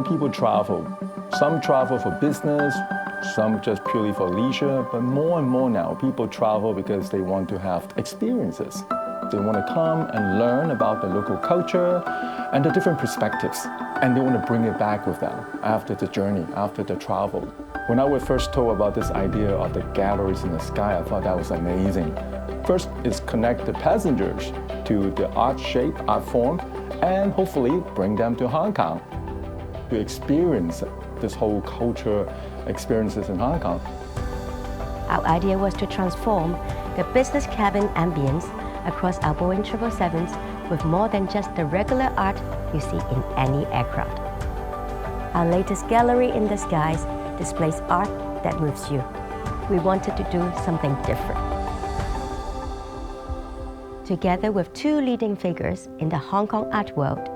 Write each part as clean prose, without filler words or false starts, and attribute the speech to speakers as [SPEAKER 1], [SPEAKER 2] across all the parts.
[SPEAKER 1] people travel. Some travel for business, some just purely for leisure, but more and more now, people travel because they want to have experiences. They want to come and learn about the local culture and the different perspectives, and they want to bring it back with them after the journey, after the travel. When I was first told about this idea of the galleries in the sky, I thought that was amazing. First is connect the passengers to the art shape, art form, and hopefully bring them to Hong Kong to experience this whole culture experiences in Hong Kong.
[SPEAKER 2] Our idea was to transform the business cabin ambience across our Boeing 777s with more than just the regular art you see in any aircraft. Our latest gallery in the skies displays art that moves you. We wanted to do something different. Together with two leading figures in the Hong Kong art world,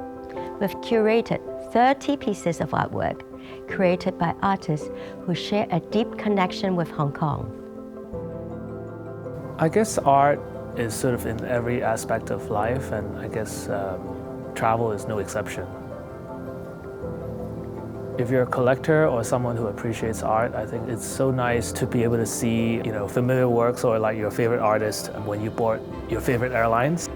[SPEAKER 2] we've curated 30 pieces of artwork created by artists who share a deep connection with Hong Kong.
[SPEAKER 3] I guess art is sort of in every aspect of life, and I guess travel is no exception. If you're a collector or someone who appreciates art, I think it's so nice to be able to see, familiar works or like your favorite artist when you board your favorite airlines.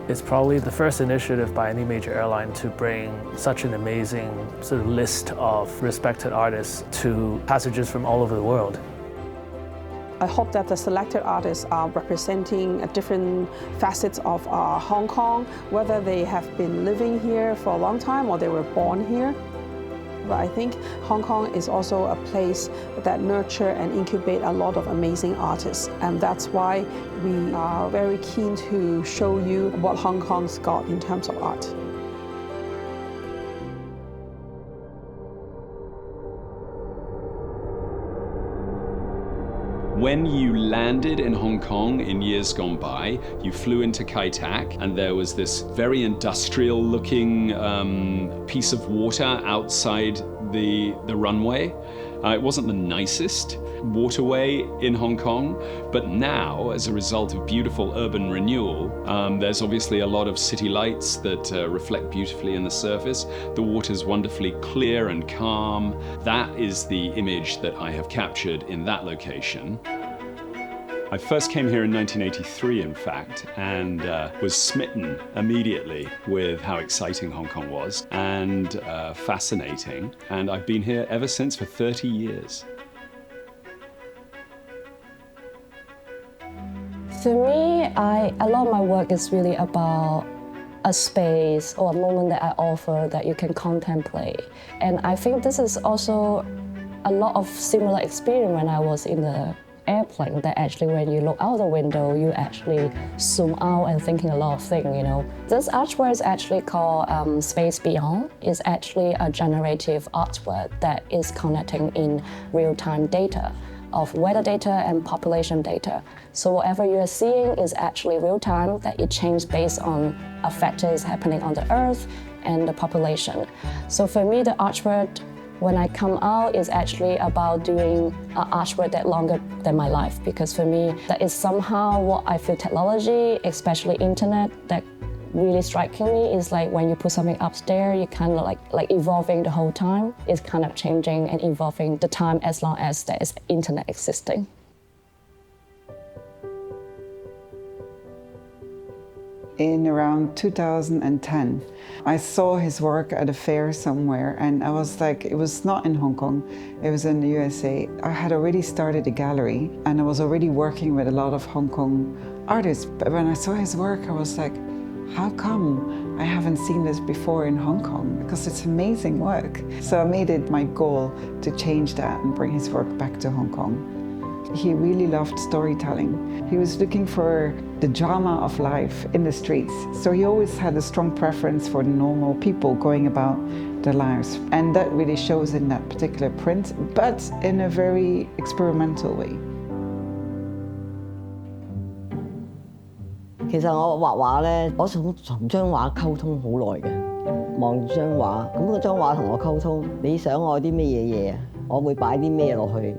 [SPEAKER 3] It's probably the first initiative by any major airline to bring such an amazing sort of list of respected artists to passengers from all over the world.
[SPEAKER 4] I hope that the selected artists are representing different facets of Hong Kong, whether they have been living here for a long time or they were born here. But I think Hong Kong is also a place that nurture and incubate a lot of amazing artists. And that's why we are very keen to show you what Hong Kong's got in terms of art.
[SPEAKER 5] When you landed in Hong Kong in years gone by, you flew into Kai Tak, and there was this very industrial looking piece of water outside the runway. It wasn't the nicest waterway in Hong Kong, but now, as a result of beautiful urban renewal, there's obviously a lot of city lights that reflect beautifully in the surface. The water's wonderfully clear and calm. That is the image that I have captured in that location. I first came here in 1983, in fact, and was smitten immediately with how exciting Hong Kong was and fascinating. And I've been here ever since for 30 years.
[SPEAKER 6] For me, a lot of my work is really about a space or a moment that I offer that you can contemplate. And I think this is also a lot of similar experience when I was in the airplane, that actually when you look out the window, you actually zoom out and thinking a lot of things, This artwork is actually called Space Beyond. It's actually a generative artwork that is connecting in real-time data of weather data and population data. So whatever you are seeing is actually real-time, that it changes based on factors happening on the Earth and the population. So for me, the artwork, when I come out, is actually about doing an artwork that longer than my life, because for me, that is somehow what I feel technology, especially internet, that really striking me is like when you put something up there, you kind of like evolving the whole time. It's kind of changing and evolving the time as long as there is internet existing.
[SPEAKER 7] In around 2010, I saw his work at a fair somewhere, and I was like, it was not in Hong Kong, it was in the USA. I had already started a gallery, and I was already working with a lot of Hong Kong artists. But when I saw his work, I was like, how come I haven't seen this before in Hong Kong? Because it's amazing work. So I made it my goal to change that and bring his work back to Hong Kong. He really loved storytelling. He was looking for the drama of life in the streets. So he always had a strong preference for the normal people going about their lives. And that really shows in that particular print, but in a very experimental way.
[SPEAKER 8] 其實我畫畫咧，我想同張畫溝通好耐嘅，望住張畫，咁嗰張畫同我溝通，你想我啲咩嘢啊？我會擺啲咩落去？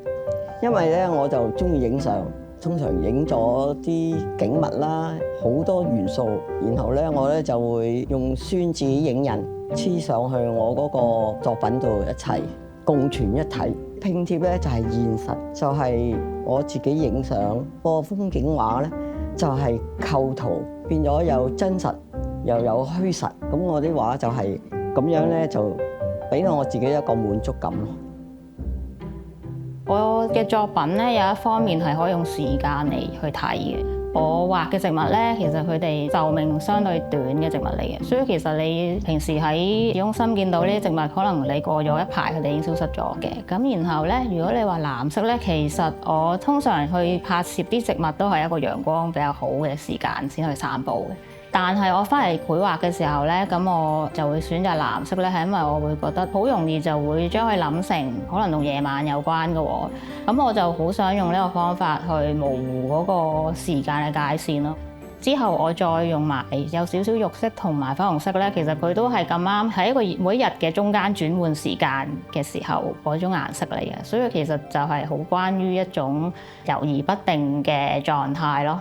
[SPEAKER 8] 因為咧我就中意影相，通常影咗啲景物啦，好多元素，然後咧我咧就會用宣紙影印，黐上去我嗰個作品度一齊共存一體。拼貼咧就係現實，就係我自己影相。個風景畫咧就係構圖變咗有真實又有虛實，咁我啲畫就係咁樣咧，就俾到我自己一個滿足感咯。
[SPEAKER 9] 我嘅作品咧有一方面係可以用時間嚟去睇嘅。我畫嘅植物咧，其實佢哋壽命相對短嘅植物嚟嘅，所以其實你平時喺市中心見到呢啲植物，可能你過咗一排佢哋已經消失咗嘅。咁然後咧，如果你話藍色咧，其實我通常去拍攝啲植物都係一個陽光比較好嘅時間先去散步嘅。但係我翻嚟繪畫嘅時候咧，咁我就會選擇藍色咧，係因為我會覺得好容易就會將佢諗成可能同夜晚有關嘅喎。咁我就好想用呢個方法去模糊嗰個時間嘅界線咯。之後我再用埋有少少肉色同埋粉紅色咧，其實佢都係咁啱喺一個每日嘅中間轉換時間嘅時候嗰種顏色嚟嘅，所以其實就係好關於一種猶豫不定嘅狀態咯。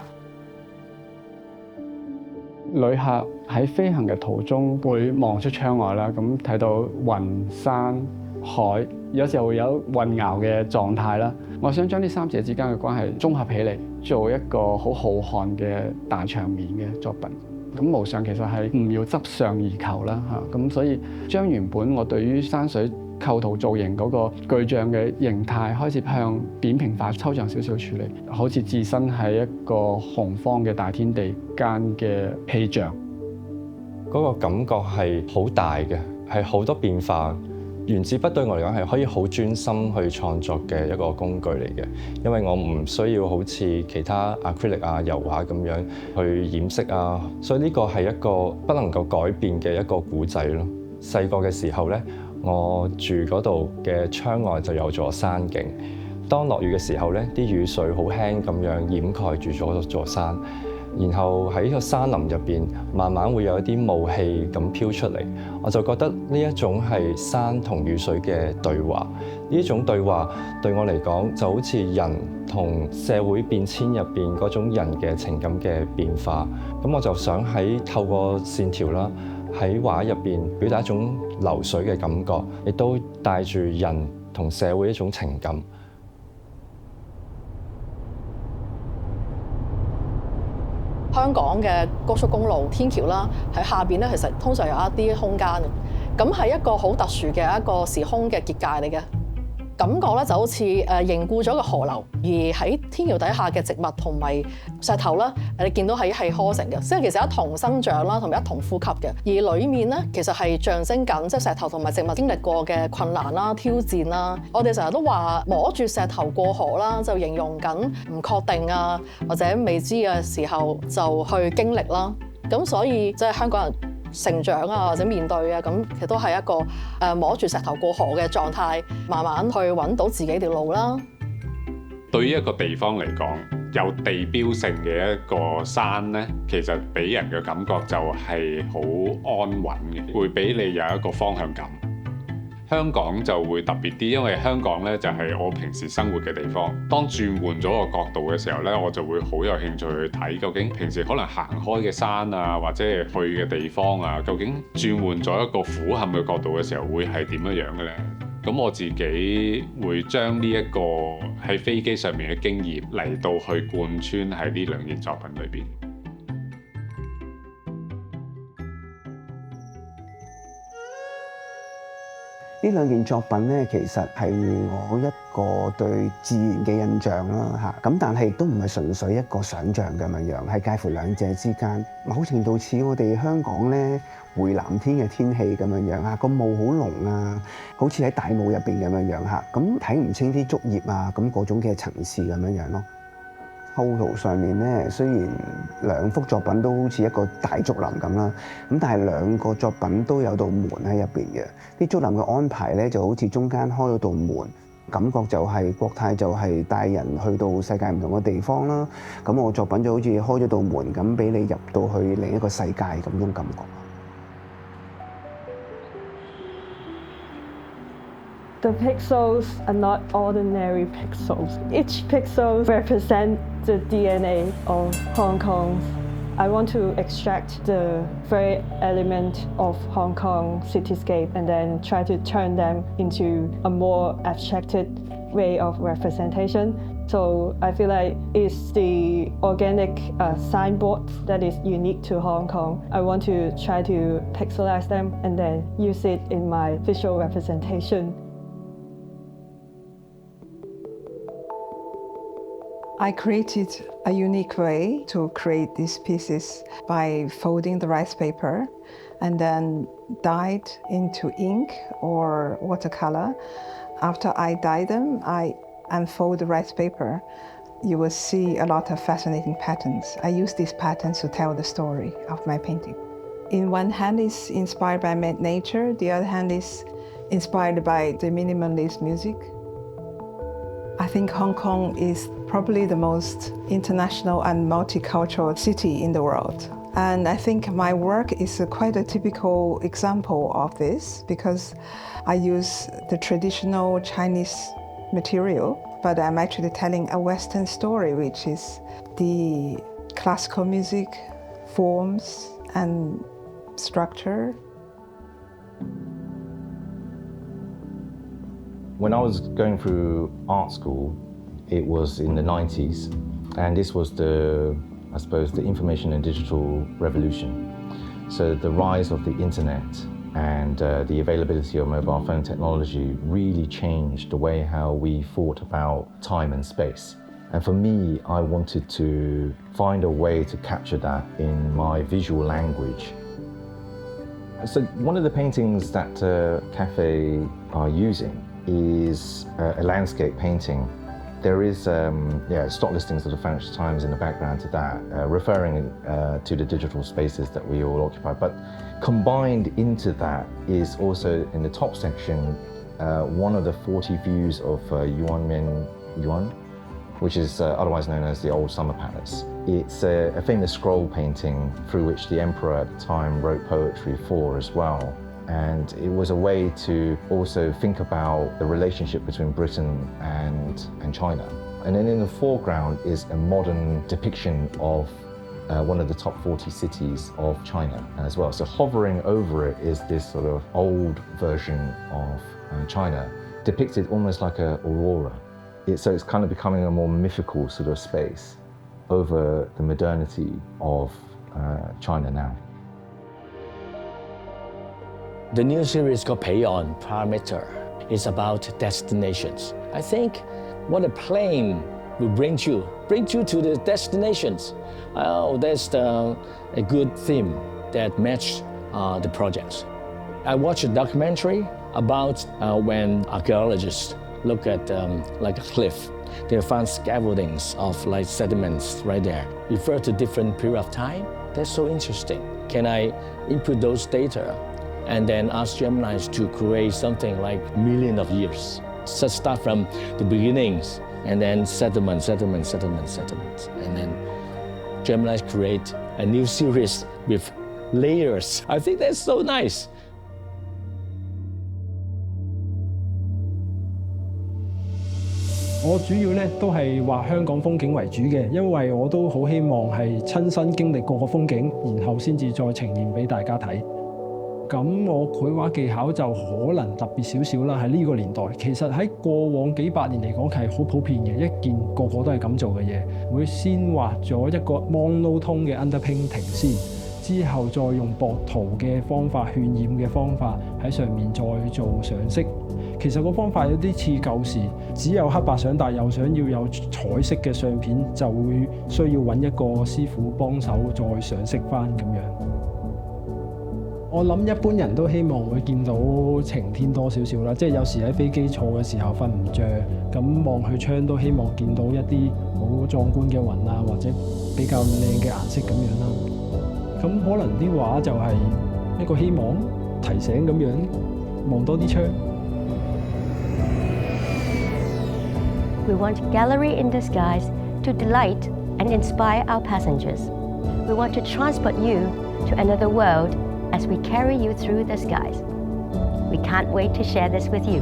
[SPEAKER 10] 旅客喺飛行嘅途中會望出窗外啦，咁睇到雲、山、海，有時候會有混淆嘅狀態啦。我想將呢三者之間嘅關係綜合起嚟，做一個好浩瀚嘅大場面嘅作品。咁無上其實係唔要執上而求啦嚇，咁所以將原本我對於山水構圖造型嗰個具象嘅形態開始向扁平化、抽象少少處理，好似置身喺一個洪荒嘅大天地間嘅氣象。
[SPEAKER 11] 嗰個感覺係好大嘅，係好多變化。原子筆對我嚟講係可以好專心去創作嘅一個工具嚟嘅，因為我唔需要好似其他 acrylic 啊、油畫咁樣去掩飾啊，所以呢個係一個不能夠改變嘅一個故仔咯。細個嘅時候咧，我住嗰度嘅窗外就有座山景。當落雨嘅時候咧，啲雨水好輕咁樣掩蓋住咗座山，然後喺個山林入邊，慢慢會有一啲霧氣咁飄出嚟。我就覺得呢一種係山同雨水嘅對話。呢種對話對我嚟講，就好似人同社會變遷入邊嗰種人嘅情感嘅變化。咁我就想喺透過線條啦，喺畫入邊表達一種流水嘅感覺，亦都帶住人同社會一種情感。
[SPEAKER 12] 香港嘅高速公路天橋啦，喺下邊咧，其實通常有一啲空間嘅，咁係一個好特殊嘅一個時空嘅結界嚟嘅。感覺咧就好似凝固咗個河流，而喺天橋底下嘅植物同埋石頭啦，你見到係可成嘅，即係其實一同生長啦，同埋一同呼吸嘅。而裡面咧，其實係象徵緊即係石頭同埋植物經歷過嘅困難啦、挑戰啦。我哋成日都話摸住石頭過河啦，就形容緊唔確定啊，或者未知嘅時候就去經歷啦。咁所以即係香港人成長啊，或者面對啊，咁其實都係一個摸住石頭過河嘅狀態，慢慢去揾到自己條路啦。
[SPEAKER 13] 對於一個地方嚟講，有地標性嘅一個山咧，其實俾人嘅感覺就係好安穩嘅，會俾你有一個方向感。香港就會特別啲，因為香港咧就係我平時生活嘅地方。當轉換咗個角度嘅時候咧，我就會好有興趣去睇究竟平時可能行開嘅山啊，或者係去嘅地方啊，究竟轉換咗一個俯瞰嘅角度嘅時候，會係點樣樣嘅咧？咁我自己會將呢一個喺飛機上面嘅經驗嚟到去貫穿喺呢兩件作品裏邊。
[SPEAKER 14] 呢兩件作品咧，其實係我一個對自然嘅印象啦嚇。咁但係亦都唔係純粹一個想像咁樣樣，係介乎兩者之間。某程度似我哋香港咧回南天嘅天氣咁樣樣啊，個霧好濃啊，好似喺大霧入邊咁樣樣嚇。咁睇唔清啲竹葉啊，咁嗰種嘅層次咁樣樣咯。構圖上面咧，雖然兩幅作品都好似一個大竹林咁啦，咁但係兩個作品都有道門喺入邊嘅。啲竹林嘅安排咧，就好似中間開咗道門，感覺就係國泰就係帶人去到世界唔同嘅地方啦。咁我作品就好似開咗道門咁，俾你入到去另一個世界咁種感覺。
[SPEAKER 15] The pixels are not ordinary pixels. Each pixel represents the DNA of Hong Kong's I want to extract the very element of Hong Kong cityscape and then try to turn them into a more abstracted way of representation. So I feel like it's the organic signboard that is unique to Hong Kong. I want to try to pixelize them and then use it in my visual representation.
[SPEAKER 16] I created a unique way to create these pieces by folding the rice paper and then dyed into ink or watercolor. After I dye them, I unfold the rice paper. You will see a lot of fascinating patterns. I use these patterns to tell the story of my painting. In one hand is inspired by nature, the other hand is inspired by the minimalist music. I think Hong Kong is probably the most international and multicultural city in the world. And I think my work is quite a typical example of this because I use the traditional Chinese material, but I'm actually telling a Western story, which is the classical music, forms, and structure.
[SPEAKER 11] When I was going through art school, it was in the 90s, and this was the information and digital revolution. So the rise of the internet and the availability of mobile phone technology really changed the way how we thought about time and space. And for me, I wanted to find a way to capture that in my visual language. So one of the paintings that Cafe are using is a landscape painting. There is stock listings of the Financial Times in the background to that, referring to the digital spaces that we all occupy. But combined into that is also in the top section, one of the 40 views of Yuan, which is otherwise known as the Old Summer Palace. It's a famous scroll painting through which the emperor at the time wrote poetry for as well. And it was a way to also think about the relationship between Britain and China. And then in the foreground is a modern depiction of one of the top 40 cities of China as well. So hovering over it is this sort of old version of China, depicted almost like an aurora. So it's kind of becoming a more mythical sort of space over the modernity of China now.
[SPEAKER 17] The new series called Beyond Parameter is about destinations. I think what a plane will bring you to the destinations. That's a good theme that matches the projects. I watched a documentary about when archaeologists look at like a cliff. They find scaffoldings of like sediments right there, refer to different period of time. That's so interesting. Can I input those data and then ask Gemini to create something like millions of years? So start from the beginnings and then settlement. And then Gemini create a new series with layers. I think that's so nice.
[SPEAKER 18] 我主要咧都係畫香港風景為主嘅，因為我都好希望係親身經歷過個風景，然後先至再呈現俾大家睇。咁我繪畫技巧就可能特別少少啦，喺呢個年代。其實喺過往幾百年嚟講係好普遍嘅，一件個個都係咁做嘅嘢。會先畫咗一個 monotone 嘅 underpainting 先，之後再用薄塗嘅方法、渲染嘅方法喺上面再做上色。其實個方法有啲似舊時，只有黑白相，但又想要有彩色嘅相片，就會需要揾一個師傅幫手再上色翻咁樣。我諗一般人都希望會見到晴天多少少啦，即係有時喺飛機坐嘅時候瞓唔着，咁望去窗都希望見到一啲好壯觀嘅雲啊，或者比較靚嘅顏色咁樣啦。咁可能啲畫就係一個希望提醒咁樣，望多啲窗。
[SPEAKER 2] We want gallery in the skies to delight and inspire our passengers. We want to transport you to another world as we carry you through the skies. We can't wait to share this with you.